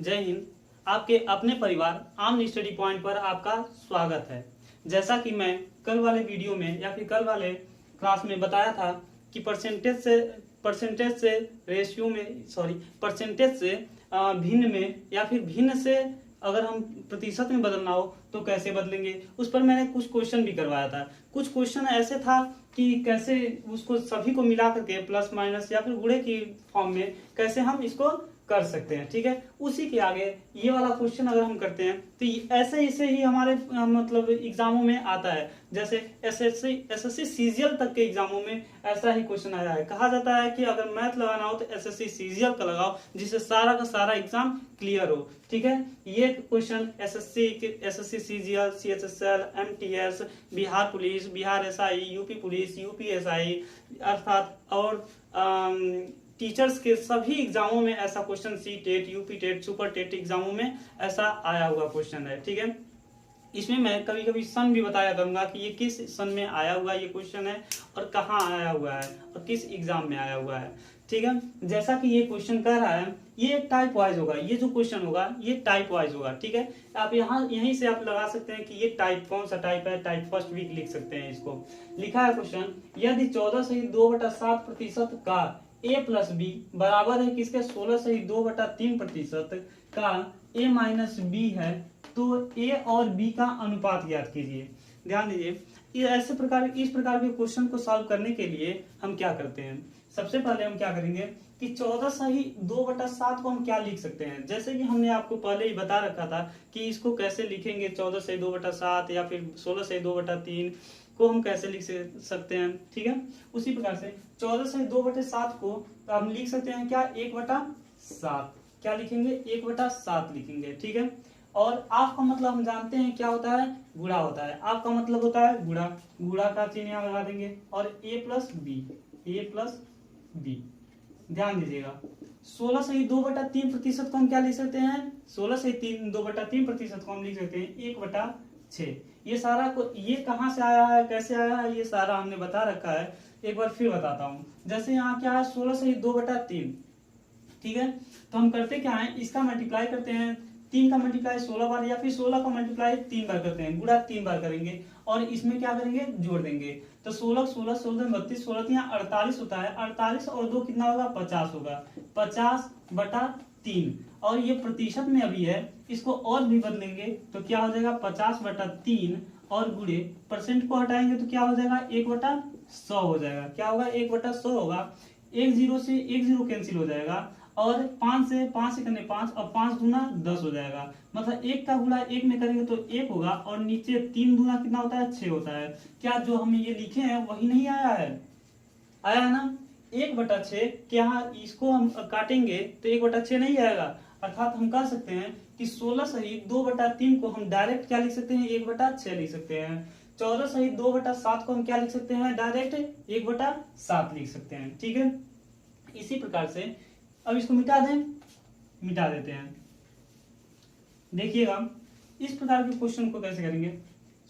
जय हिंद। आपके अपने परिवार आम स्टडी पॉइंट पर आपका स्वागत है। जैसा कि मैं कल वाले वीडियो में या फिर कल वाले क्लास में बताया था कि परसेंटेज से रेशियो में परसेंटेज से भिन्न में या फिर भिन्न से अगर हम प्रतिशत में बदलना हो तो कैसे बदलेंगे, उस पर मैंने कुछ क्वेश्चन भी करवाया था। कुछ क्वेश्चन ऐसे था कि कैसे उसको सभी को मिला करके प्लस माइनस या फिर गुणे की फॉर्म में कैसे हम इसको कर सकते हैं। ठीक है, उसी के आगे ये वाला क्वेश्चन अगर हम करते हैं तो ऐसे ही हमारे मतलब एग्जामों में आता है। जैसे एसएससी सीजीएल तक के एग्जामों में ऐसा ही क्वेश्चन आया है। कहा जाता है कि अगर मैथ लगाना हो तो एसएससी सीजीएल का लगाओ, जिससे सारा का सारा एग्जाम क्लियर हो। ठीक है, ये question SSC CGL, CHSL, MTS, Bihar police, Bihar SI, UP police, UP SI अर्थात और टीचर्स के सभी एग्जामों में ऐसा question, C TET, UP TET, super TET एग्जामों में ऐसा आया हुआ क्वेश्चन है। ठीक है, इसमें मैं कभी कभी सन भी बताया करूंगा कि ये किस सन में आया हुआ ये क्वेश्चन है और कहाँ आया हुआ है और किस एग्जाम में आया हुआ है। ठीक है, जैसा कि ये क्वेश्चन कह रहा है, ये टाइप वाइज होगा। ये जो क्वेश्चन होगा ये टाइप वाइज होगा। ठीक है, आप यहीं से आप लगा सकते हैं कि ये टाइप कौन सा टाइप है। टाइप फर्स्ट भी लिख सकते हैं इसको। लिखा है क्वेश्चन, यदि 14/2/7% का a प्लस बी बराबर है किसके 16/2/3% का a माइनस बी है, तो a और b का अनुपात ज्ञात कीजिए। ध्यान दीजिए, इस प्रकार के क्वेश्चन को सॉल्व करने के लिए हम क्या करते हैं। सबसे पहले हम क्या करेंगे कि 14/2/7 को हम क्या लिख सकते हैं। जैसे कि हमने आपको पहले ही बता रखा था कि इसको कैसे लिखेंगे, 14/2/7 या फिर 16/2/3 को हम कैसे लिख सकते हैं। ठीक है, उसी प्रकार से 14/2/7 को हम लिख सकते हैं क्या, 1/7। क्या लिखेंगे, 1/7 लिखेंगे। ठीक है, और आप का मतलब हम जानते हैं क्या होता है, गुणा होता है। आप का मतलब होता है गुणा, गुणा का चिन्ह यहाँ लगा देंगे और a प्लस बी। ध्यान दीजिएगा, 16/2/3% को हम क्या लिख सकते हैं, 16/2/3% को हम लिख सकते हैं 1/6। ये सारा को ये कहाँ से आया है, कैसे आया है, ये सारा हमने बता रखा है। एक बार फिर बताता हूँ। जैसे यहाँ क्या है, 16/2/3। ठीक है, तो हम करते क्या है, इसका मल्टीप्लाई करते हैं, 3 का मल्टीप्लाई 16 बार या फिर 16 का मल्टीप्लाई 3 बार करते हैं, गुणा 3 बार करेंगे और इसमें क्या करेंगे, जोड़ देंगे। तो 16 16 16 32 16 यहाँ 48 होता है। 48 और 2 कितना होगा, 50 होगा। 50/3 और ये प्रतिशत में अभी है, इसको और भी बदलेंगे तो क्या हो जाएगा, 50/3 और गुणे परसेंट को हटाएंगे तो क्या हो जाएगा, 1/100 हो जाएगा। क्या होगा, 1/100 होगा। 1 0 से 1 0 कैंसिल हो जाएगा और 5 से 5 से करने 5 और 5 दूना 10 हो जाएगा। मतलब 1 का गुणा 1 में करेंगे तो 1 होगा और नीचे 3 दूना कितना होता है, 6 होता है। क्या जो हम ये लिखे हैं वही नहीं आया है, आया है ना, 1/6। क्या इसको हम काटेंगे तो 1/6 नहीं आएगा। अर्थात हम कह सकते हैं कि 16/2/3 को हम डायरेक्ट क्या लिख सकते हैं, 1/6 लिख सकते हैं। 14/2/7 को हम क्या लिख सकते हैं, डायरेक्ट 1/7 लिख सकते हैं। ठीक है, इसी प्रकार से अब इसको मिटा देते हैं। देखिएगा इस प्रकार के क्वेश्चन को कैसे करेंगे।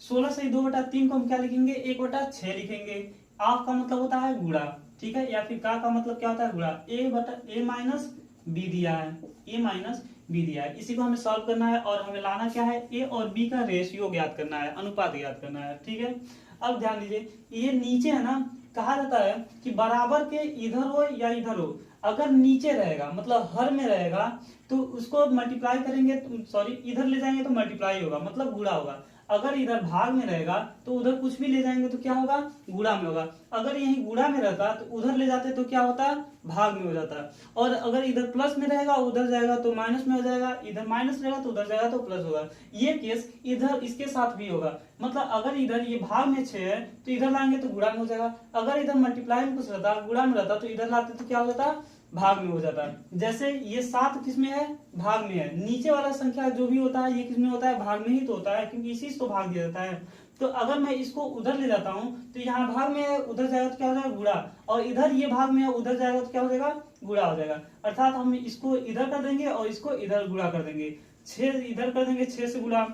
16/2/3 को हम क्या लिखेंगे, 1/6 लिखेंगे। आप का मतलब होता है गुणा, ठीक है, या फिर का मतलब क्या होता है, गुणा। a माइनस बी दिया है, इसी को हमें सॉल्व करना है और हमें लाना क्या है, a और b का रेशियो ज्ञात करना है, अनुपात ज्ञात करना है। ठीक है, अब ध्यान दीजिए, ये नीचे है ना, कहा जाता है कि बराबर के इधर हो या इधर हो, अगर नीचे रहेगा मतलब हर में रहेगा तो उसको मल्टीप्लाई करेंगे, इधर ले जाएंगे तो मल्टीप्लाई होगा, मतलब गुणा होगा। अगर इधर भाग में रहेगा तो उधर कुछ भी ले जाएंगे तो क्या होगा, गुणा में होगा। अगर यही गुणा में रहता तो उधर ले जाते तो क्या होता, भाग में हो जाता। और अगर इधर प्लस में रहेगा उधर जाएगा तो माइनस में हो जाएगा, इधर माइनस रहेगा तो उधर जाएगा तो प्लस होगा। ये केस इधर इसके साथ भी होगा। मतलब अगर इधर ये भाग में 6 है तो इधर लाएंगे तो गुणा में हो जाएगा। अगर इधर मल्टीप्लाई में कुछ रहता, गुणा में रहता, तो इधर लाते तो क्या हो जाता, भाग में हो जाता है। जैसे ये 7 किस में है, भाग में है। नीचे वाला संख्या जो भी होता है ये किस में होता है, भाग में ही तो होता है, क्योंकि इसी से तो भाग दिया जाता है। तो अगर मैं इसको उधर ले जाता हूँ तो यहाँ भाग में है, उधर जाएगा तो क्या हो जाएगा, गुणा। और इधर ये भाग में है, उधर जाएगा तो क्या हो जाएगा, गुणा हो जाएगा। अर्थात हम इसको इधर कर देंगे और इसको इधर गुणा कर देंगे। 6 इधर कर देंगे, 6 से गुणा।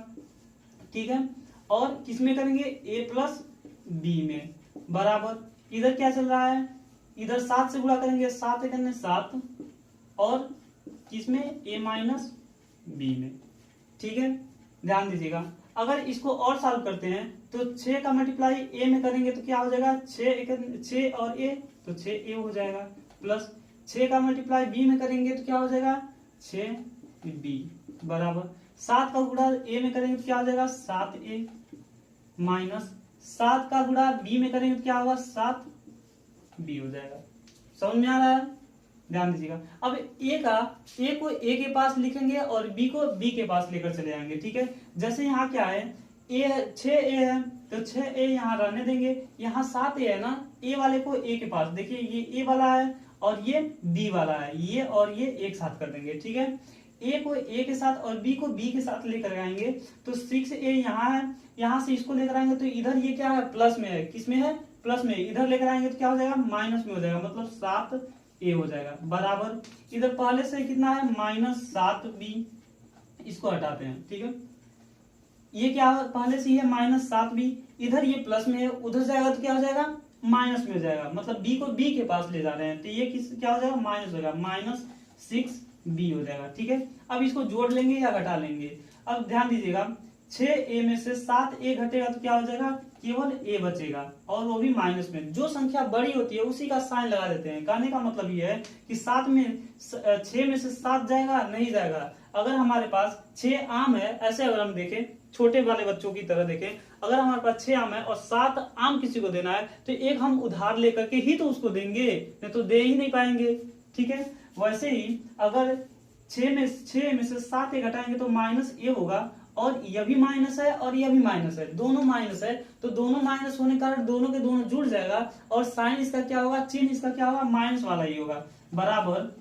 ठीक है, और किसमें करेंगे, a प्लस बी में बराबर, इधर क्या चल रहा है, इधर 7 से गुणा करेंगे, 7 करने 7 और किसमें, a माइनस बी में। ठीक है, ध्यान दीजिएगा। अगर इसको और सॉल्व करते हैं तो 6 का मल्टीप्लाई ए में करेंगे तो क्या हो जाएगा, 6 और ए तो 6a हो जाएगा, प्लस 6 का मल्टीप्लाई बी में करेंगे तो क्या हो जाएगा 6b, बराबर 7 का गुणा ए में करेंगे तो क्या हो जाएगा 7a, माइनस 7 का गुणा बी में करेंगे तो क्या होगा 7b हो जाएगा। समझ में आ रहा है? ध्यान दीजिएगा। अब ए को ए के पास लिखेंगे और बी को बी के पास लेकर चले जाएंगे। ठीक है, जैसे यहाँ क्या है, ए 6a है तो 6a यहाँ रहने देंगे, यहाँ 7a है ना, ए वाले को ए के पास, देखिए ये ए वाला है और ये बी वाला है, ये और ये एक साथ कर देंगे। ठीक है, ए को ए के साथ और बी को बी के साथ लेकर आएंगे तो 6a यहाँ है, यहाँ से इसको लेकर आएंगे तो इधर ये क्या है प्लस में है, किस में है प्लस में, इधर लेकर आएंगे तो क्या हो जाएगा माइनस में हो जाएगा, मतलब 7a हो जाएगा, बराबर इधर पहले से कितना है -7b, इसको हटाते हैं। ठीक है, ये क्या पहले से ही है -7b, इधर ये प्लस में है, उधर जाएगा तो क्या हो जाएगा माइनस में हो जाएगा, मतलब b को b के पास ले जा रहे हैं तो ये किस क्या हो जाएगा माइनस हो जाएगा, -6b हो जाएगा। ठीक है, अब इसको जोड़ लेंगे या घटा लेंगे। अब ध्यान दीजिएगा, 6a में से 7a घटेगा तो क्या हो जाएगा, केवल a बचेगा और वो भी माइनस में। जो संख्या बड़ी होती है उसी का साइन लगा देते हैं। कहने का मतलब ये है कि 6 में से 7 जाएगा नहीं जाएगा। अगर हमारे पास 6 आम है, ऐसे अगर हम देखें छोटे वाले बच्चों की तरह देखें, अगर हमारे पास 6 आम है और 7 आम किसी को देना है तो एक हम उधार लेकर के ही तो उसको देंगे, नहीं तो दे ही नहीं पाएंगे। ठीक है, वैसे ही अगर 6 में से 7 घटाएंगे तो -a होगा, और यह भी माइनस है और यह भी माइनस है, दोनों माइनस है, तो दोनों माइनस होने के कारण दोनों के दोनों जुड़ जाएगा और साइन इसका क्या होगा, चिन्ह इसका क्या होगा माइनस वाला ही होगा, बराबर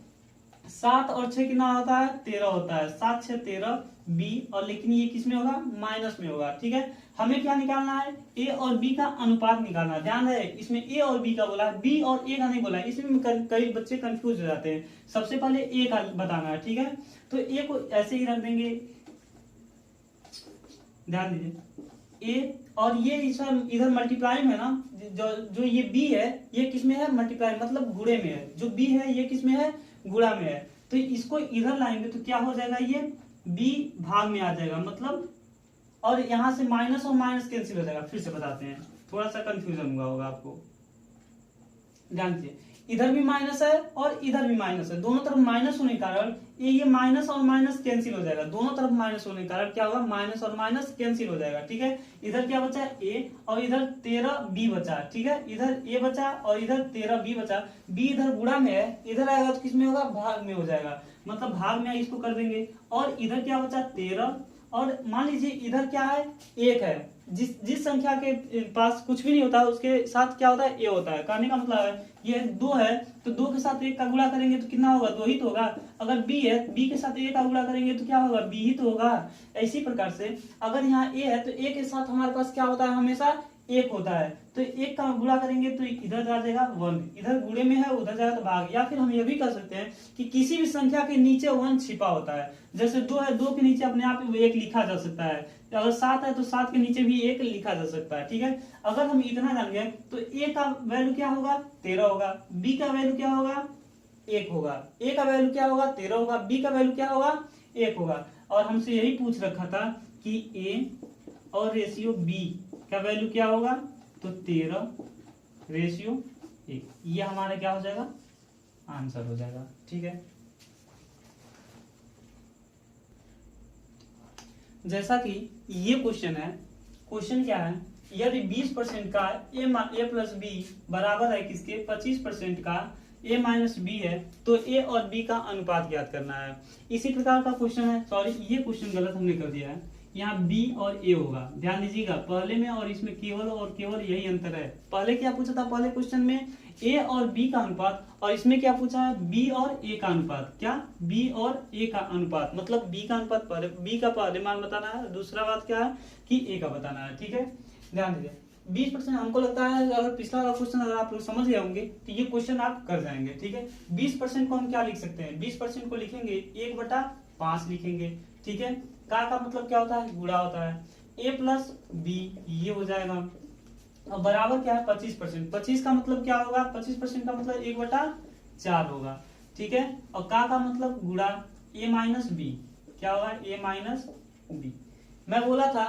7 और 6 कितना होता है 13 होता है, 7 6 13 b, और लेकिन ये किस में होगा माइनस में होगा। ठीक है, हमें क्या निकालना है a और b का अनुपात निकालना है। ध्यान रहे, इसमें a और b का बोला है, b और a का नहीं बोला है, इसमें कई बच्चे कंफ्यूज हो जाते हैं। सबसे पहले a का बताना है। ठीक है, तो a को ऐसे ही रख देंगे, ध्यान दीजिए a, और ये इधर मल्टीप्लाई में है ना, जो ये b है ये किस में है मल्टीप्लाई, मतलब गुणे में है, जो b है ये किस में है गुणा में है, तो इसको इधर लाएंगे तो क्या हो जाएगा ये b भाग में आ जाएगा, मतलब और यहां से माइनस और माइनस कैंसिल हो जाएगा। फिर से बताते हैं, थोड़ा सा कंफ्यूजन हुआ होगा आपको। ध्यान दीजिए, इधर भी माइनस है और इधर भी माइनस है, दोनों तरफ माइनस होने के कारण ये माइनस और माइनस कैंसिल हो जाएगा, दोनों तरफ माइनस होने के कारण क्या होगा माइनस और माइनस कैंसिल हो जाएगा। ठीक है, इधर क्या बचा है a और इधर 13b बचा। ठीक है, इधर a बचा और इधर 13b बचा, b इधर गुणा में है, इधर आएगा तो किस में होगा भाग में हो जाएगा, मतलब भाग में इसको कर देंगे, और इधर क्या बचा 13, और मान लीजिए इधर क्या है 1 है, जिस संख्या के पास कुछ भी नहीं होता उसके साथ क्या होता है a होता है। कहने का मतलब है ये 2 है तो 2 के साथ 1 का गुणा करेंगे तो कितना होगा 2 ही तो होगा। अगर b है, b के साथ a का गुणा करेंगे तो क्या होगा b ही तो होगा। इसी प्रकार से अगर यहाँ a है तो a के साथ हमारे पास क्या होता है हमेशा 1 होता है, तो 1 का गुणा करेंगे तो इधर आ जाएगा 1, इधर गुणे में है उधर जाएगा तो भाग। या फिर हम ये भी कर सकते हैं कि किसी भी संख्या के नीचे 1 छिपा होता है, जैसे 2 है 2 के नीचे अपने आप 1 लिखा जा सकता है, अगर 7 है तो 7 के नीचे भी 1 लिखा जा सकता है। ठीक है, अगर हम इतना जान गए तो a का वैल्यू क्या होगा 13 होगा, b का वैल्यू क्या होगा 1 होगा, a का वैल्यू क्या होगा 13 होगा, b का वैल्यू क्या होगा 1 होगा। और हमसे यही पूछ रखा था कि a और रेशियो b का वैल्यू क्या होगा, तो 13:1, ये हमारा क्या हो जाएगा आंसर हो जाएगा। ठीक है, जैसा कि ये क्वेश्चन है, क्वेश्चन क्या है यदि 20% का a प्लस b बराबर है किसके 25% का a माइनस b है तो a और b का अनुपात ज्ञात करना है। इसी प्रकार का क्वेश्चन है, सॉरी ये क्वेश्चन गलत हमने कर दिया है, यहाँ b और a होगा। ध्यान दीजिएगा, पहले में और इसमें केवल और केवल यही अंतर है। पहले क्या पूछा था पहले क्वेश्चन में a और b का अनुपात, और इसमें क्या पूछा है b और a का अनुपात। क्या b और a का अनुपात, मतलब b का अनुपात पहले, b का परिमाण बताना है, दूसरा बात क्या है कि a का बताना है। ठीक है, ध्यान दीजिए 20% हमको लगता है अगर पिछला वाला क्वेश्चन अगर आप लोग समझ गए होंगे तो ये क्वेश्चन आप कर जाएंगे। ठीक है, 20% को हम क्या लिख सकते हैं, 20% को लिखेंगे 1/5 लिखेंगे। ठीक है, का मतलब क्या होता है गुणा होता है, a प्लस b ये हो जाएगा, और बराबर क्या है 25%। 25 का मतलब क्या होगा 25% का मतलब 1/4 होगा। ठीक है, और का मतलब गुणा a माइनस b, क्या होगा a माइनस बी। मैं बोला था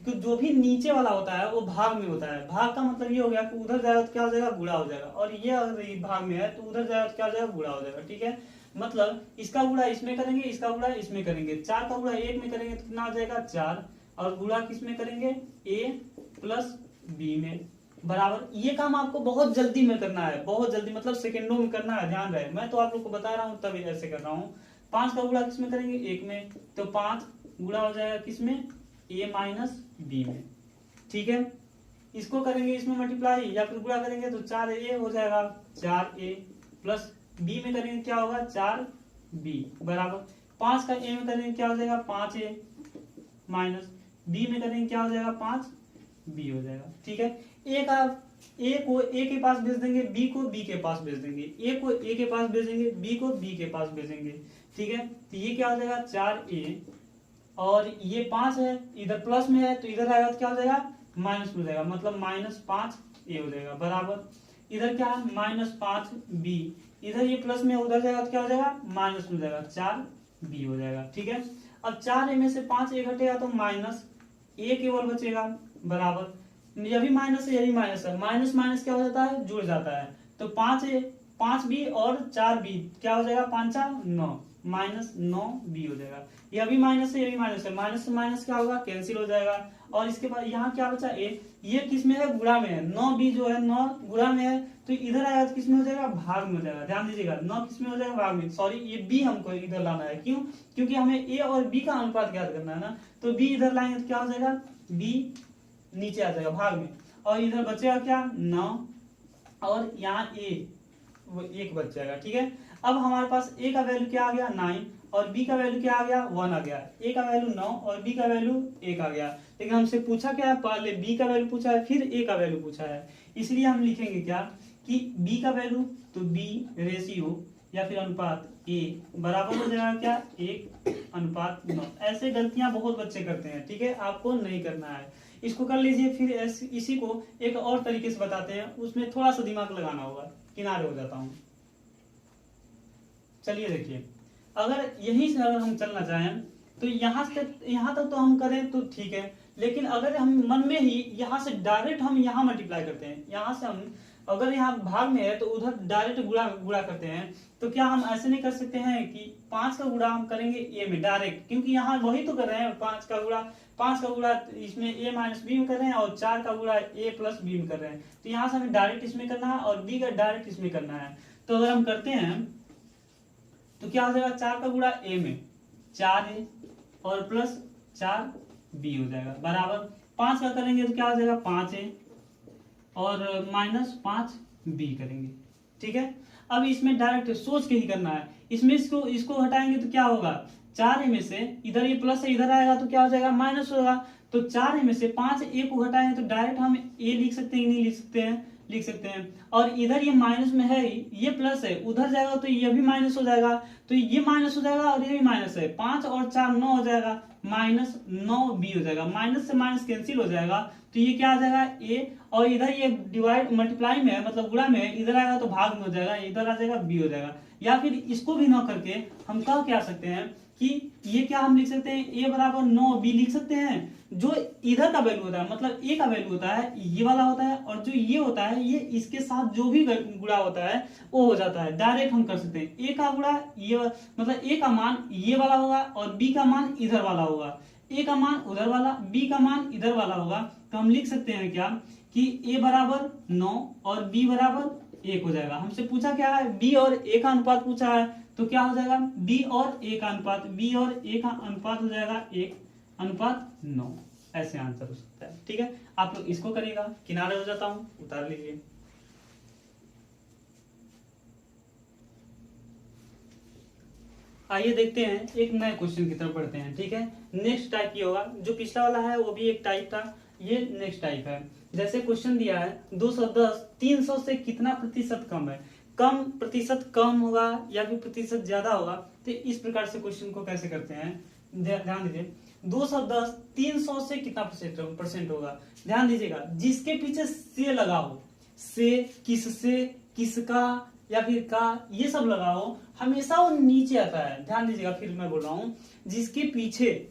कि जो भी नीचे वाला होता है वो भाग में होता है। भाग का मतलब ये हो गया कि उधर जाएगा तो क्या हो जाएगा, गुणा हो जाएगा, और ये अगर भाग में है तो उधर जाएगा तो क्या हो जाएगा, गुणा हो जाएगा। ठीक है, मतलब इसका गुणा इसमें करेंगे, इसका गुणा इसमें करेंगे, 4 का गुणा 1 में करेंगे तो कितना हो जाएगा 4, और गुणा किस में करेंगे, a प्लस बी में, बराबर। ये काम आपको बहुत जल्दी में करना है, बहुत जल्दी मतलब सेकेंडों में करना है, ध्यान रहे। मैं तो आप लोग को बता रहा हूँ तब ऐसे कर रहा हूँ। 5 का गुणा किस में करेंगे, 1 में, तो 5 गुणा हो जाएगा किस में, a माइनस बी में। ठीक है, इसको करेंगे इसमें मल्टीप्लाई या फिर गुणा करेंगे तो 4a हो जाएगा, 4a प्लस b में करेंगे क्या होगा, 4b बराबर। 5 का a में करेंगे क्या हो जाएगा, 5a माइनस b में करेंगे क्या हो जाएगा, 5b हो जाएगा। ठीक है, a को a के पास भेज देंगे, b को b के पास भेज देंगे, a को a के पास भेजेंगे, b को b के पास भेजेंगे। ठीक है, तो ये क्या हो जाएगा 4a, और ये 5 है, इधर प्लस में है तो इधर आएगा तो क्या हो जाएगा, माइनस में हो जाएगा, मतलब -5a हो जाएगा बराबर। इधर क्या है -5b, इधर ये प्लस में उधर जाएगा तो क्या हो जाएगा, माइनस में हो जाएगा, 4b हो जाएगा। ठीक है, अब 4a में से 5a घटेगा तो -a केवल बचेगा बराबर। यह भी माइनस है, यह भी माइनस है, माइनस माइनस क्या हो जाता है, जुड़ जाता है। तो 5b और 4b क्या हो जाएगा, 5 9 -9b हो जाएगा। यह भी माइनस है, यह भी माइनस है, माइनस से माइनस क्या होगा, कैंसिल हो जाएगा। और इसके बाद यहाँ क्या बचा a, ये किस में है, गुणा में है, 9b जो है 9 गुणा में है, तो इधर आएगा तो किस में हो जाएगा, भाग में हो जाएगा। ध्यान दीजिएगा, 9 किस में हो जाएगा, भाग में। सॉरी, ये b हमको इधर लाना है, क्यों, क्योंकि हमें a और b का अनुपात ज्ञात करना है ना, तो b इधर लाएंगे तो क्या हो जाएगा, b नीचे आ जाएगा भाग में, और इधर बचेगा क्या 9, और यहाँ a वो 1 बच जाएगा। ठीक है, अब हमारे पास a का वैल्यू क्या आ गया, 9, और b का वैल्यू क्या आ गया, 1 आ गया। a का वैल्यू 9 और b का वैल्यू 1 आ गया। लेकिन हमसे पूछा क्या है, पहले b का वैल्यू पूछा है, फिर a का वैल्यू पूछा है, इसलिए हम लिखेंगे क्या कि b का वैल्यू, तो b रेशियो या फिर अनुपात a बराबर हो जाएगा क्या, 1:9। ऐसे गलतियां बहुत बच्चे करते हैं। ठीक है, आपको नहीं करना है, इसको कर लीजिए। फिर इसी को एक और तरीके से बताते हैं, उसमें थोड़ा सा दिमाग लगाना होगा। किनारे हो जाता हूँ, चलिए देखिए, अगर यहीं से अगर हम चलना चाहें तो यहाँ तक तो हम करें तो ठीक है, लेकिन अगर हम मन में ही यहाँ से डायरेक्ट हम यहाँ मल्टीप्लाई करते हैं, यहाँ से हम अगर यहाँ भाग में है तो उधर डायरेक्ट गुणा करते हैं, तो क्या हम ऐसे नहीं कर सकते हैं कि 5 का गुणा हम करेंगे a में डायरेक्ट, क्योंकि यहाँ वही तो कर रहे हैं, 5 का गुणा इसमें a माइनस बी में कर रहे हैं, और 4 का गुणा a प्लस बी में कर रहे हैं, तो यहाँ से हमें डायरेक्ट इसमें करना है और b का डायरेक्ट इसमें करना है। तो अगर हम करते हैं तो क्या हो जाएगा, 4 का गुणा a में 4a और प्लस 4b हो जाएगा बराबर। 5 का करेंगे तो क्या हो जाएगा, 5a और -5b करेंगे। ठीक है, अब इसमें डायरेक्ट सोच के ही करना है, इसमें इसको हटाएंगे तो क्या होगा, 4a में से इधर ये प्लस है, इधर आएगा तो क्या हो जाएगा, माइनस होगा। तो 4a में से 5a को हटाएंगे तो डायरेक्ट हम a लिख सकते हैं, नहीं लिख सकते हैं। और इधर ये माइनस में है, ये प्लस है, उधर जाएगा तो ये भी माइनस हो जाएगा, तो ये माइनस हो जाएगा और ये भी माइनस है, 5 और 4 9 हो जाएगा, -9b हो जाएगा, माइनस से माइनस कैंसिल हो जाएगा, तो ये क्या आ जाएगा a, और इधर ये डिवाइड मल्टीप्लाई में है, मतलब गुणा में है, इधर आएगा तो भाग में हो जाएगा, इधर आ जाएगा b हो जाएगा। या फिर इसको भी न करके हम क्या सकते हैं कि ये क्या हम लिख सकते हैं, a बराबर 9b लिख सकते हैं। जो इधर का वैल्यू होता है, मतलब a का वैल्यू होता है ये वाला होता है, और जो ये होता है ये इसके साथ जो भी गुणा होता है वो हो जाता है। डायरेक्ट हम कर सकते हैं, a का गुणा ये मतलब a का मान ये वाला होगा और b का मान इधर वाला होगा, a का मान उधर वाला, b का मान इधर वाला होगा। तो हम लिख सकते हैं क्या कि a बराबर 9 और b बराबर 1 हो जाएगा। हमसे पूछा क्या है, b और a का अनुपात पूछा है, तो क्या हो जाएगा, b और a का अनुपात, b और a का अनुपात हो जाएगा 1:9। ऐसे आंसर हो सकता है। ठीक है, आप लोग इसको करिएगा। किनारे हो जाता हूं, उतार लीजिए। आइए देखते हैं, एक नए क्वेश्चन की तरफ बढ़ते हैं। ठीक है, नेक्स्ट टाइप ये होगा, जो पिछला वाला है वो भी एक टाइप था, ये नेक्स्ट टाइप है। जैसे क्वेश्चन दिया है 210 300 से कितना प्रतिशत कम है, कम प्रतिशत कम होगा या फिर प्रतिशत ज्यादा होगा, तो इस प्रकार से क्वेश्चन को कैसे करते हैं, ध्यान दीजिए। 210 300 से कितना परसेंट होगा, ध्यान दीजिएगा, जिसके पीछे से लगा हो, से, किससे, किसका, या फिर का, ये सब लगाओ, हमेशा वो नीचे आता है। ध्यान दीजिएगा, फिर मैं बोल रहा हूँ, जिसके पीछे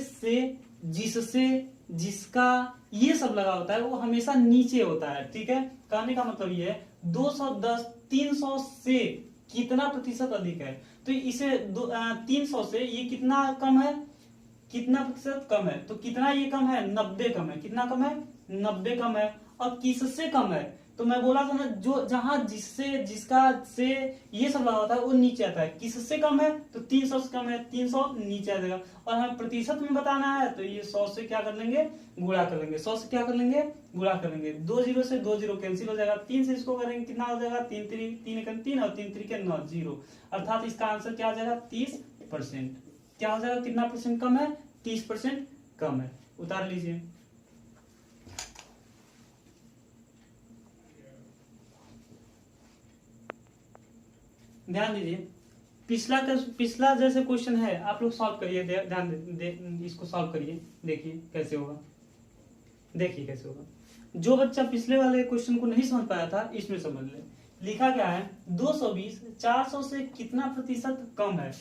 से, जिससे, जिसका, ये सब लगा होता है वो हमेशा नीचे होता है। ठीक है, कहने का मतलब ये है 210 300 से कितना प्रतिशत अधिक है, तो इसे 300 से ये कितना कम है, कितना प्रतिशत कम है, तो कितना ये कम है, 90 कम है। कितना कम है, 90 कम है। और किससे कम है, तो मैं बोला था ना, जो जहां जिससे, जिसका, से, ये सब लगा होता है वो नीचे आता है। किससे कम है, तो 300 से कम है, 300 नीचे आ जाएगा। और हमें प्रतिशत में बताना है, तो ये 100 से क्या कर लेंगे, गुणा कर लेंगे। 100 से क्या कर लेंगे, गुणा कर लेंगे। 2 जीरो से 2 जीरो कैंसिल हो जाएगा, 3 से इसको करेंगे कितना हो जाएगा, 3 3 और 3 3 9 0, अर्थात इसका आंसर क्या आ जाएगा, 30%। क्या हो जाएगा, कितना परसेंट कम है, 30% कम है। उतार लीजिए। ध्यान दीजिए, पिछला जैसे क्वेश्चन है, आप लोग सॉल्व करिए, ध्यान दे, इसको सॉल्व करिए, देखिए कैसे होगा। देखिए कैसे होगा। जो बच्चा पिछले वाले क्वेश्चन को नहीं समझ पाया था, इसमें समझ ले। लिखा क्या है, 220 400 से कितना प्रतिशत कम है।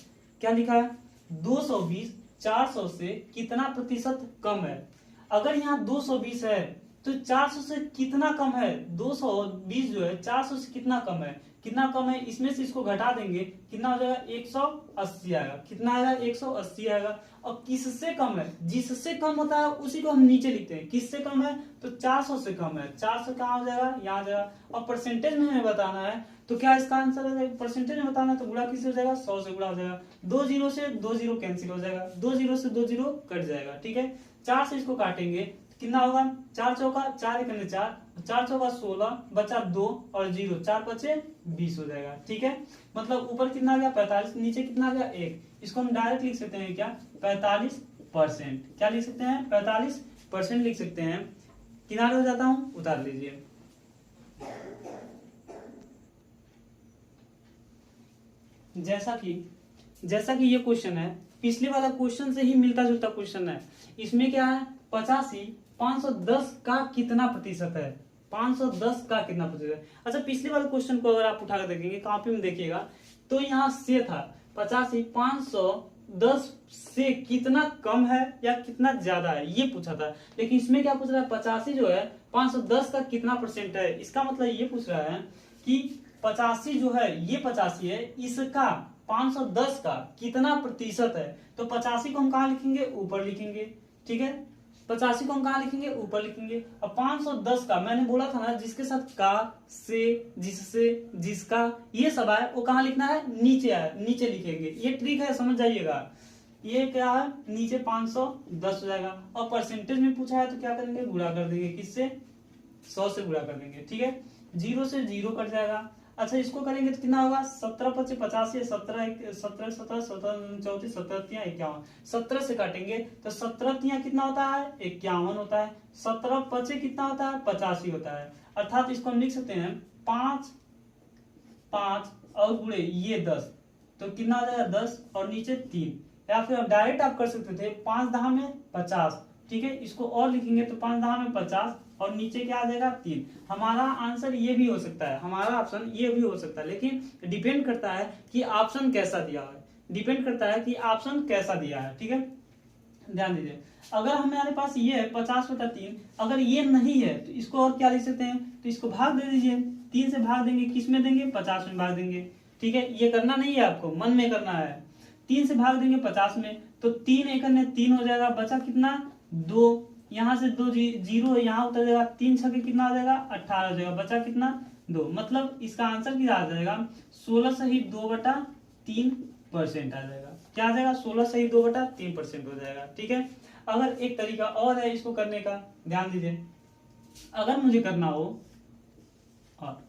क्या लिखा है, 220 400 से कितना प्रतिशत कम है। अगर यहाँ 220 है तो 400 से कितना कम है, 220 जो है 400 से कितना कम है, कितना कम है, इसमें से इसको घटा देंगे, कितना हो जाएगा, 180 आएगा। कितना आएगा, 180 आएगा। और किससे कम है, जिससे कम होता है उसी को हम नीचे लिखते हैं। किससे कम है, तो 400 से कम है। 400 कहाँ हो जाएगा, यहाँ आ जाएगा। और परसेंटेज में हमें बताना है, तो क्या इसका आंसर हो जाएगा, परसेंटेज में बताना है तो गुणा किससे हो जाएगा, 100 से गुणा हो जाएगा। 2 जीरो से 2 जीरो कैंसिल हो जाएगा, 2 जीरो से 2 जीरो कट जाएगा। ठीक है, 4 से इसको काटेंगे, कितना होगा, 4 चौका 4 1 4, 4 चौका 16, बचा 2 और 0, 4 बचे 20 हो जाएगा। ठीक है, मतलब ऊपर कितना आ गया, 45, नीचे कितना आ गया, 1। इसको हम डायरेक्ट लिख सकते हैं क्या, 45%। क्या लिख सकते हैं, 45% लिख सकते हैं। किनारे हो जाता हूं, उतार लीजिए। जैसा कि ये क्वेश्चन है, पिछले वाला क्वेश्चन से ही मिलता जुलता क्वेश्चन है। इसमें क्या है, 85 510 का कितना प्रतिशत है, 510 का कितना प्रतिशत है। अच्छा, पिछले वाले क्वेश्चन को अगर आप उठाकर देखेंगे, कॉपी में देखिएगा, तो यहाँ से था 85 510 से कितना कम है या कितना ज्यादा है, ये पूछा था। लेकिन इसमें क्या पूछ रहा है, 85 जो है 510 का कितना परसेंट है। इसका मतलब ये पूछ रहा है कि 85 जो है, ये 85 है, इसका 510 का कितना प्रतिशत है। तो 85 को हम कहाँ लिखेंगे, ऊपर लिखेंगे। ठीक है, 85 को हम कहाँ लिखेंगे, ऊपर लिखेंगे। और 510 का मैंने बोला था ना, जिसके साथ का, से, जिससे, जिसका, ये सब है, वो कहाँ लिखना है, नीचे है, नीचे लिखेंगे। ये ट्रिक है, समझ जाइएगा। ये क्या है, नीचे 510 हो जाएगा। और परसेंटेज में पूछा है तो क्या करेंगे, गुणा कर देंगे, किससे, 100 से गुणा कर देंगे। ठीक है, 0 से 0 कट जाएगा। अच्छा, इसको करेंगे तो कितना होगा, 17 5 85, 17 17 17 34 17 तिया 51, 17 से काटेंगे तो 17 तिया कितना होता है, 51 होता है। 17 5 कितना होता है, 85 होता है। अर्थात इसको हम लिख सकते हैं 5 5 और गुणे ये 10, तो कितना आ जाएगा, 10 और नीचे 3। या फिर डायरेक्ट आप कर सकते थे 5 10 में 50। ठीक है, इसको और लिखेंगे तो 5 10 में 50 और नीचे क्या आ जाएगा, 3। हमारा आंसर ये भी हो सकता है, हमारा ऑप्शन ये भी हो सकता है, लेकिन डिपेंड करता है कि ऑप्शन कैसा दिया है, डिपेंड करता है कि ऑप्शन कैसा दिया है। ठीक है, ध्यान दीजिए। अगर हमारे पास ये है 50/3, अगर ये नहीं है तो इसको और क्या लिख सकते हैं, तो इसको भाग दे दीजिए। 3 से भाग देंगे, किस में देंगे, 50 में भाग देंगे। ठीक है, ये करना नहीं है, आपको मन में करना है। 3 से भाग देंगे 50 में, तो 3 1 3 हो जाएगा, बचा कितना, 2। यहाँ से 2 जीरो यहाँ उतर जाएगा, 3 छके कितना आ जाएगा, 18 हो जाएगा, बचा कितना, 2। मतलब इसका आंसर क्या आ जाएगा, 16 सही 2/3% आ जाएगा। क्या आ जाएगा, 16 सही 2/3% हो जाएगा। ठीक है, अगर एक तरीका और है इसको करने का, ध्यान दीजिए। अगर मुझे करना हो, और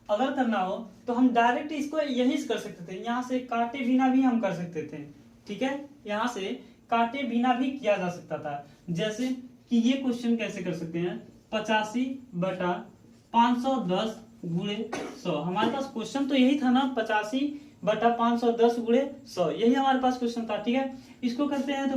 अगर करना हो तो हम डायरेक्ट इसको यही कर सकते थे, यहाँ से काटे बिना भी हम कर सकते थे। ठीक है, यहाँ से काटे बिना भी किया जा सकता था। जैसे कि ये क्वेश्चन कैसे कर सकते हैं, 85/510 गुणे 100। हमारे पास क्वेश्चन तो यही था ना, 85/510 गुणे 100, यही हमारे पास क्वेश्चन था। ठीक है, इसको करते हैं तो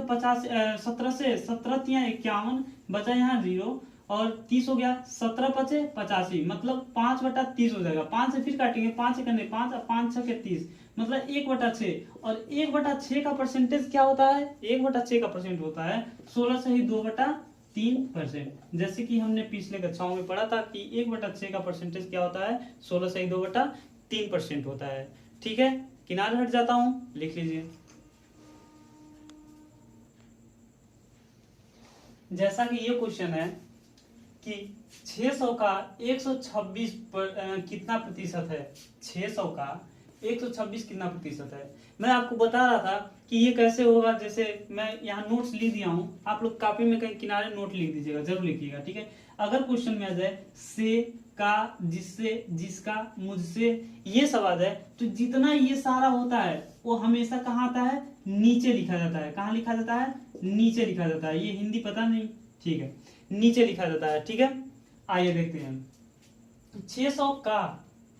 17 से 17 तिया 51, बचा यहाँ 0 और 30 हो गया, 17 बचे 85, मतलब 5/30 हो जाएगा। 5 से फिर काटेंगे, 5 एकने 5 और 5 छके 30, मतलब 1/6। और 1/6 का परसेंटेज क्या होता है? 1/6 का परसेंट होता है 16 से ही 2/3%। जैसे कि हमने पिछले कक्षाओं में पढ़ा था कि 1/6 का परसेंटेज क्या होता है? 16 से ही 2/3% होता है। ठीक है, किनारे हट जाता हूं, लिख लीजिए। जैसा कि ये क्वेश्चन है कि 600 का 126 कितना प्रतिशत है? 600 का 126 कितना प्रतिशत है? मैं आपको बता रहा था कि ये कैसे होगा। जैसे मैं यहाँ नोट्स लिख दिया हूँ, आप लोग कॉपी में कहीं किनारे नोट लिख दीजिएगा, जरूर लिखिएगा। ठीक है, अगर क्वेश्चन में आ जाए से, का, जिससे, जिसका, मुझसे, ये सब आ जाए तो जितना ये सारा होता है वो हमेशा कहाँ आता है? नीचे लिखा जाता है। कहाँ लिखा जाता है? नीचे लिखा जाता है। ये हिंदी पता नहीं, ठीक है, नीचे लिखा जाता है। ठीक है, आइए देखते हैं। 600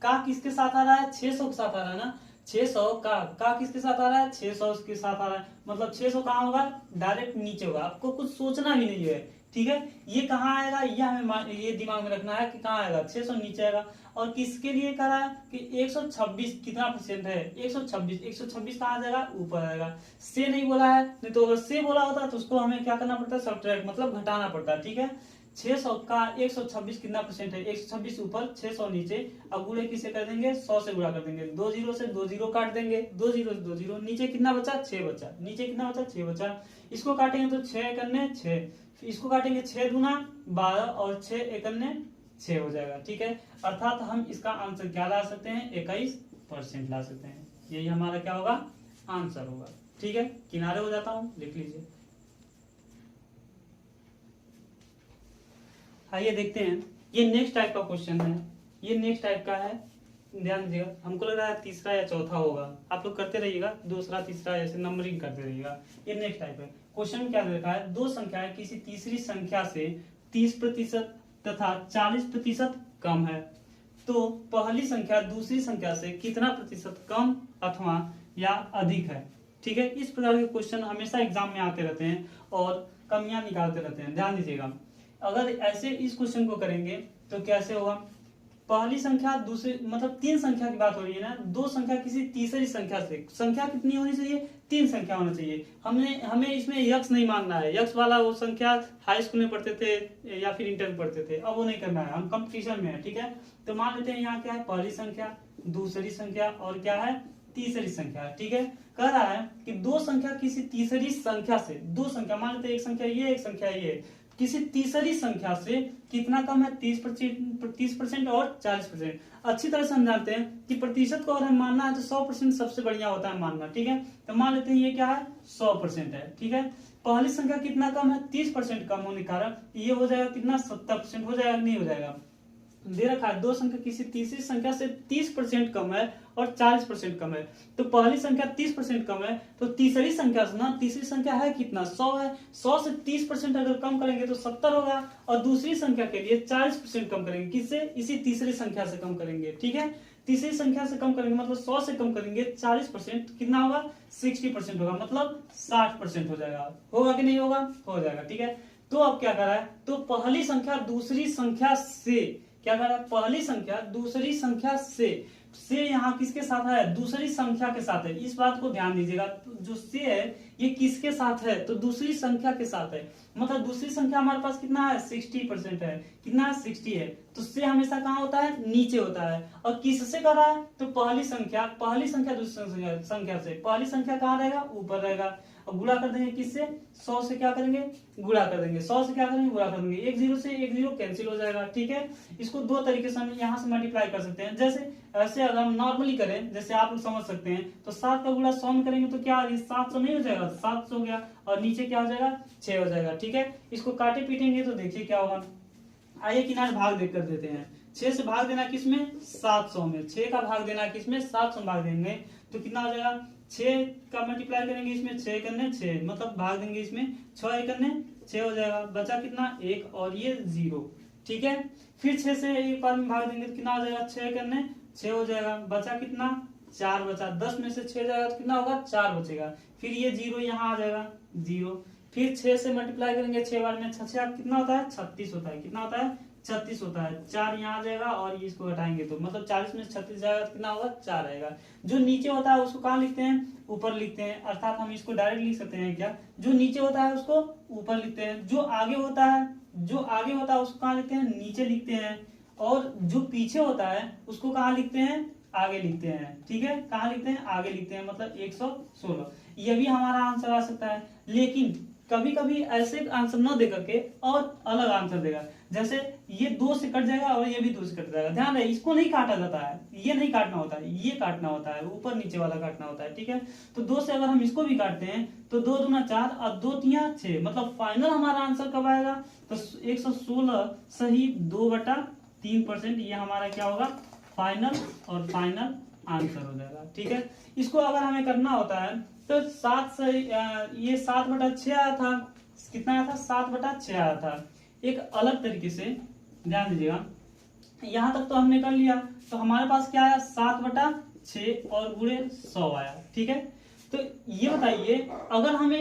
का किसके साथ आ रहा है? 600 के साथ आ रहा है ना। 600 का किसके साथ आ रहा है? 600 के साथ आ रहा है, मतलब 600 कहाँ होगा? डायरेक्ट नीचे होगा, आपको कुछ सोचना भी नहीं है। ठीक है, ये कहाँ आएगा? ये हमें ये दिमाग में रखना है कि कहाँ आएगा? 600 नीचे आएगा। और किसके लिए कह रहा है कि 126 कितना परसेंट है? 126 कहाँ आ जाएगा? ऊपर आएगा। से नहीं बोला है, नहीं तो अगर से बोला होता तो उसको हमें क्या करना पड़ता है? सब्ट्रैक्ट, मतलब घटाना पड़ता है। ठीक है, 600 का 126 कितना परसेंट है? 126 ऊपर, 600 नीचे। अब गुणे किसे कर देंगे? 100 से गुणा कर देंगे। 2 0 से 2 0 काट देंगे, 2 0 से 2 0, नीचे कितना बचा? 6 बचा। नीचे कितना बचा? 6 बचा। इसको काटेंगे तो 6 एकन्ने 6, इसको काटेंगे 6 दूना 12 और 6 एकन्ने 6 हो जाएगा। ठीक है, अर्थात हम इसका आंसर क्या ला सकते हैं? 21% ला सकते हैं। यही हमारा क्या होगा? आंसर होगा। ठीक है, किनारे हो जाता हूं, लिख लीजिए। आइए देखते हैं, ये नेक्स्ट टाइप का क्वेश्चन है। ये नेक्स्ट टाइप का है, ध्यान दीजिएगा। हमको लग रहा है तीसरा या चौथा होगा, आप लोग करते रहिएगा, दूसरा तीसरा ऐसे नंबरिंग करते रहिएगा। ये नेक्स्ट टाइप है। क्वेश्चन क्या देखा है? दो संख्याएं किसी तीसरी संख्या से 30% तथा 40% कम है, तो पहली संख्या दूसरी संख्या से कितना प्रतिशत कम अथवा या अधिक है? ठीक है, इस प्रकार के क्वेश्चन हमेशा एग्जाम में आते रहते हैं और कमियां निकालते रहते हैं, ध्यान दीजिएगा। अगर ऐसे इस क्वेश्चन को करेंगे तो कैसे होगा? पहली संख्या दूसरी, मतलब 3 संख्या की बात हो रही है ना, दो संख्या किसी तीसरी संख्या से, संख्या कितनी होनी चाहिए? 3 संख्या होना चाहिए। हमें इसमें यक्स नहीं मानना है। यक्स वाला वो संख्या हाई स्कूल में पढ़ते थे या फिर इंटर में पढ़ते थे, अब वो नहीं करना है, हम कंपटीशन में है। ठीक है, तो मान लेते हैं यहाँ क्या है? पहली संख्या, दूसरी संख्या और क्या है? तीसरी संख्या। ठीक है, कह रहा है कि दो संख्या किसी तीसरी संख्या से, दो संख्या मान लेते हैं, एक संख्या ये, एक संख्या ये, किसी तीसरी संख्या से कितना कम है? 30% और 40%। अच्छी तरह से हम जानते हैं कि प्रतिशत को अगर हम मानना है तो 100% सबसे बढ़िया होता है मानना। ठीक है, तो मान लेते हैं ये क्या है? 100% है। ठीक है, पहली संख्या कितना कम है? 30% कम होने के कारण ये हो जाएगा कितना? 70% हो जाएगा, नहीं हो जाएगा? दे रखा है दो संख्या किसी तीसरी संख्या से 30% कम है और 40% कम है। तो पहली संख्या 30% कम है, तो तीसरी संख्या से ना, तीसरी संख्या है कितना? 100 है। 100 से 30% अगर कम करेंगे तो 70 होगा। और दूसरी संख्या के लिए 40% कम करेंगे, किससे? इसी तीसरी संख्या से कम करेंगे। ठीक है, तीसरी संख्या से कम करेंगे मतलब 100 से कम करेंगे 40%, कितना होगा? 60% होगा, मतलब 60% हो जाएगा। होगा कि नहीं होगा? हो जाएगा। ठीक है, तो अब क्या कर रहा है? तो पहली संख्या दूसरी संख्या से क्या कर रहा है? पहली संख्या दूसरी संख्या से यहाँ किसके साथ है? दूसरी संख्या के साथ है। इस बात को ध्यान दीजिएगा, तो जो से है ये किसके साथ है? तो दूसरी संख्या के साथ है। मतलब दूसरी संख्या हमारे पास कितना है? 60% है। कितना है? 60 है। तो से हमेशा कहाँ होता है? नीचे होता है। और किससे कर रहा है? तो पहली संख्या दूसरी संख्या से, पहली संख्या कहाँ रहेगा? ऊपर रहेगा। और गुणा कर देंगे किससे? 100 से क्या करेंगे? गुणा कर देंगे। 100 से क्या करेंगे? गुणा कर देंगे। 1 0 से 1 0 कैंसिल हो जाएगा। ठीक है, इसको दो तरीके से हम यहाँ से मल्टीप्लाई कर सकते हैं। जैसे ऐसे अगर हम नॉर्मली करें, जैसे आप लोग समझ सकते हैं, तो 7 का गुणा 100 में करेंगे तो क्या? 700 नहीं हो जाएगा? 700 हो गया। और नीचे क्या हो जाएगा? 6 हो जाएगा। ठीक है, इसको काटे पीटेंगे तो देखिए क्या होगा। आइए किनारे भाग देख कर देते हैं। 6 से भाग देना किसमें? 700 में। 6 का भाग देना किसमें? 700 में भाग देंगे तो कितना हो जाएगा? 6 का मल्टीप्लाई करेंगे इसमें, 6 करने 6, मतलब भाग देंगे इसमें, 6 करने 6 हो जाएगा। बचा कितना? 1 और ये 0। ठीक है, फिर 6 से एक बार में भाग देंगे तो कितना हो जाएगा? 6 करने 6 हो जाएगा। बचा कितना? 4 बचा। 10 में से 6 जाएगा तो कितना होगा? 4 बचेगा। फिर ये 0 यहाँ आ जाएगा, 0। फिर 6 से मल्टीप्लाई करेंगे, 6 बार में 6 कितना होता है 36 होता है, कितना होता है 36 होता है। 4 यहाँ आ जाएगा और ये इसको घटाएंगे तो मतलब 40 में 36 जाएगा तो कितना होगा 4 आएगा। जो नीचे होता है उसको कहाँ लिखते हैं, ऊपर लिखते हैं, अर्थात हम इसको डायरेक्ट लिख सकते हैं क्या, जो नीचे होता है उसको ऊपर लिखते हैं, जो आगे होता है उसको कहाँ लिखते हैं, नीचे लिखते हैं, और जो पीछे होता है उसको कहाँ लिखते हैं, आगे लिखते हैं। ठीक है, कहाँ लिखते हैं, आगे लिखते हैं, मतलब 116। ये भी हमारा आंसर आ सकता है। लेकिन कभी कभी ऐसे आंसर न दे करके और अलग आंसर देगा, जैसे ये 2 से कट जाएगा और ये भी 2 से कट जाएगा। ध्यान रहे, इसको नहीं काटा जाता है, ये नहीं काटना होता है, ये काटना होता है, ऊपर नीचे वाला काटना होता है। ठीक है, तो 2 से अगर हम इसको भी काटते हैं तो 2 दूना 4 और 2 तिया 6, मतलब फाइनल हमारा आंसर कब आएगा, तो 116 सही 2/3%। ये हमारा क्या होगा, फाइनल और फाइनल आंसर हो जाएगा। ठीक है, इसको अगर हमें करना होता है तो 7 से ये 7/6 आया था, कितना आया था 7/6 आया था। एक अलग तरीके से ध्यान दीजिएगा, यहां तक तो हमने कर लिया, तो हमारे पास क्या आया 7/6 और गुणे 100 आया। ठीक है, तो ये बताइए, अगर हमने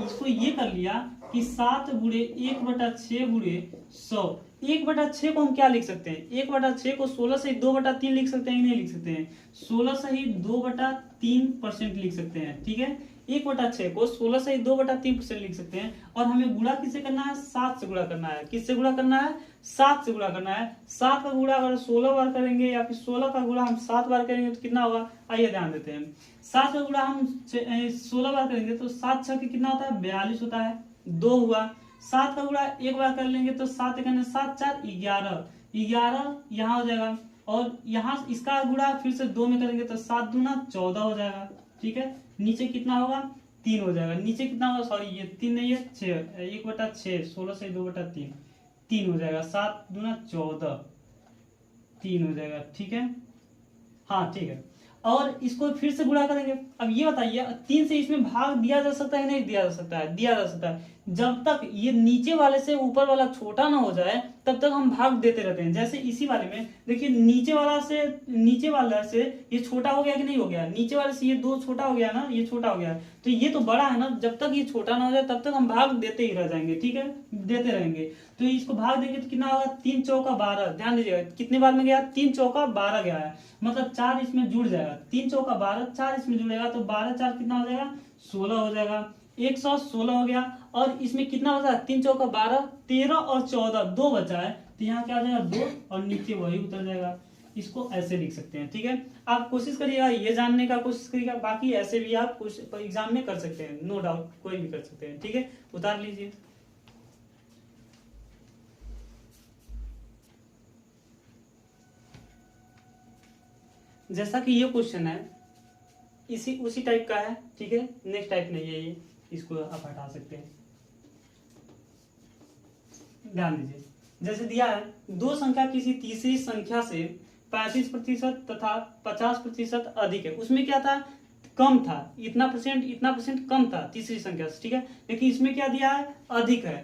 इसको ये कर लिया कि 7 गुणे 1/6 गुणे 100, 1/6 को हम क्या लिख सकते हैं, 1/6 को 16 से 2/3 लिख सकते हैं, नहीं लिख सकते हैं, 16 से ही 2/3% लिख सकते हैं। ठीक है, 1/6 को 16 से 2/3% लिख सकते हैं। और हमें गुणा किससे करना है, 7 से गुणा करना है। किससे गुणा करना है, 7 से गुणा करना है। 7 का गुणा अगर 16 बार करेंगे या फिर 16 का गुणा हम 7 बार करेंगे तो कितना होगा, आइए ध्यान देते हैं। 7 का गुणा हम 16 बार करेंगे तो 7 6 कितना होता है 42 होता है, 2 हुआ। 7 का गुणा एक बार कर लेंगे तो 7 1 7 4 11, 11 यहाँ हो जाएगा। और यहाँ इसका गुणा फिर से 2 में करेंगे तो 7 दूना 14 हो जाएगा। ठीक है, नीचे कितना होगा 3 हो जाएगा, नीचे कितना होगा, सॉरी ये 3 नहीं है 6, 1/6 16 से 2/3 3 हो जाएगा, 7 दूना 14 3 हो जाएगा। ठीक है, हाँ ठीक है, और इसको फिर से गुणा करेंगे। अब ये बताइए 3 से इसमें भाग दिया जा सकता है, नहीं दिया जा सकता है, दिया जा सकता है। जब तक ये नीचे वाले से ऊपर वाला छोटा ना हो जाए तब तक हम भाग देते रहते हैं। जैसे इसी वाले में देखिए, नीचे वाला से ये छोटा हो गया कि नहीं हो गया, नीचे वाले से ये 2 छोटा हो गया ना, ये छोटा हो गया, तो ये तो बड़ा है ना, जब तक ये छोटा ना हो जाए तब तक हम भाग देते ही रह जाएंगे। ठीक है, देते रहेंगे, तो इसको भाग देंगे तो कितना होगा 3 चौका 12। ध्यान दीजिएगा कितने बार में गया, 3 चौका 12 गया है, मतलब 4 इसमें जुड़ जाएगा, 3 चौका 12, 4 इसमें जुड़ेगा तो 12 4 कितना हो जाएगा 16 हो जाएगा, 116 हो गया। और इसमें कितना हो जाएगा 3 चौका 12, 13 और 14 2 बचा है, तो यहाँ क्या हो जाएगा 2 और नीचे वही उतर जाएगा। इसको ऐसे लिख सकते हैं। ठीक है, आप कोशिश करिएगा ये जानने का कोशिश करिएगा, बाकी ऐसे भी आप कुछ एग्जाम में कर सकते हैं, नो डाउट, कोई भी कर सकते हैं। ठीक है, उतार लीजिए। जैसा कि ये क्वेश्चन है उसी टाइप का है। ठीक है, नेक्स्ट टाइप नहीं है ये, इसको आप हटा सकते हैं। ध्यान दीजिए, जैसे दिया है 2 संख्या किसी तीसरी संख्या से 35% तथा 50% अधिक है। उसमें क्या था, कम था, इतना परसेंट कम था तीसरी संख्या से। ठीक है, लेकिन इसमें क्या दिया है, अधिक है।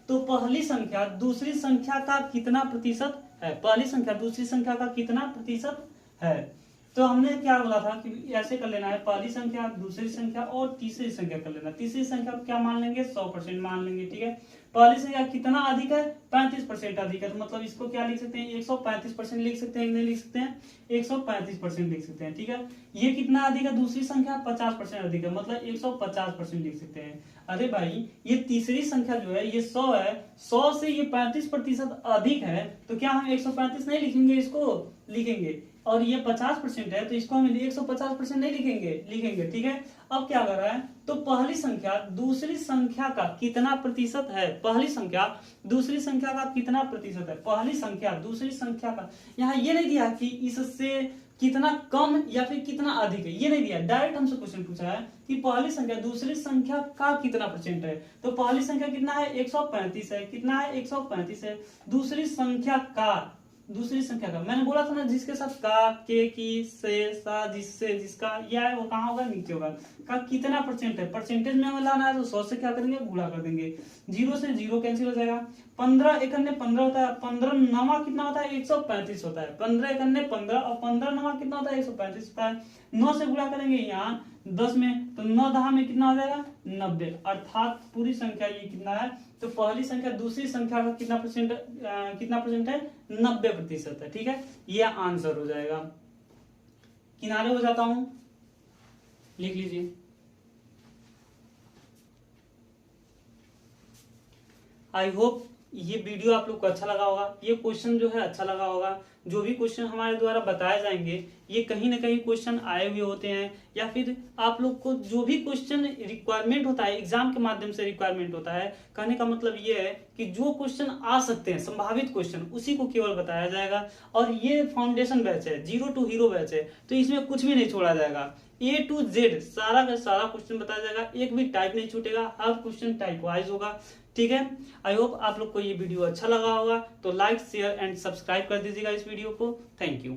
तो पहली संख्या दूसरी संख्या का कितना प्रतिशत है, पहली संख्या दूसरी संख्या का कितना प्रतिशत है। तो हमने क्या बोला था कि ऐसे कर लेना है, पहली संख्या दूसरी संख्या और तीसरी संख्या कर लेना। तीसरी संख्या को क्या मान लेंगे, 100% मान लेंगे। ठीक है, पहली संख्या कितना अधिक है, 35% अधिक है, तो मतलब इसको क्या लिख सकते हैं 135% लिख सकते हैं, नहीं लिख सकते हैं 135% लिख सकते हैं। ठीक है, ये कितना अधिक है, दूसरी संख्या 50% अधिक है, मतलब 150% लिख सकते हैं। अरे भाई ये तीसरी संख्या जो है ये 100 है, 100 से ये 35% अधिक है, तो क्या हम 135 नहीं लिखेंगे, इसको लिखेंगे। और ये 50% है तो इसको हम 150% नहीं लिखेंगे। ठीक है, अब क्या कर रहा है, तो पहली संख्या दूसरी संख्या का कितना प्रतिशत है, पहली संख्या दूसरी संख्या का कितना प्रतिशत है, पहली संख्या दूसरी संख्या का। यहाँ ये नहीं दिया कि इससे कितना कम या फिर कितना अधिक है, ये नहीं दिया, डायरेक्ट हमसे क्वेश्चन पूछा है कि पहली संख्या दूसरी संख्या का कितना परसेंट है। तो पहली संख्या कितना है 135 है, कितना है 135 है, दूसरी संख्या का दूसरी संख्या का, मैंने बोला था ना जिसके साथ का, के, की, से, सा, जिससे, जिसका यह है वो कहाँ होगा, नीचे होगा। का कितना परसेंट है, परसेंटेज में हमें लाना है तो 100 से क्या करेंगे, गुणा कर देंगे। 0 से 0 कैंसिल हो जाएगा। 15 एकन्ने 15 होता है, 15 नवा कितना होता है, 135 होता है। 15 एकन्ने 15 और 15 नवा कितना होता है, 135 होता है। 9 से गुणा करेंगे यहाँ 10 में, तो 9 10 में कितना हो जाएगा, 90। अर्थात पूरी संख्या ये कितना है, तो पहली संख्या दूसरी संख्या का कितना परसेंट है, 90% है। ठीक है, ये आंसर हो जाएगा। किनारे हो जाता हूं, लिख लीजिए। आई होप ये वीडियो आप लोग को अच्छा लगा होगा, ये क्वेश्चन जो है अच्छा लगा होगा। जो भी क्वेश्चन हमारे द्वारा बताए जाएंगे ये कहीं ना कहीं क्वेश्चन आए हुए होते हैं, या फिर आप लोग को जो भी क्वेश्चन रिक्वायरमेंट होता है एग्जाम के माध्यम से रिक्वायरमेंट होता है, कहने का मतलब ये है कि जो क्वेश्चन आ सकते हैं संभावित क्वेश्चन उसी को केवल बताया जाएगा। और ये फाउंडेशन बैच है, 0 to हीरो बैच है, तो इसमें कुछ भी नहीं छोड़ा जाएगा। A to Z सारा का सारा क्वेश्चन बताया जाएगा, एक भी टाइप नहीं छूटेगा, हर क्वेश्चन टाइप वाइज होगा। ठीक है, आई होप आप लोग को ये वीडियो अच्छा लगा होगा, तो लाइक शेयर एंड सब्सक्राइब कर दीजिएगा इस वीडियो को। Thank you.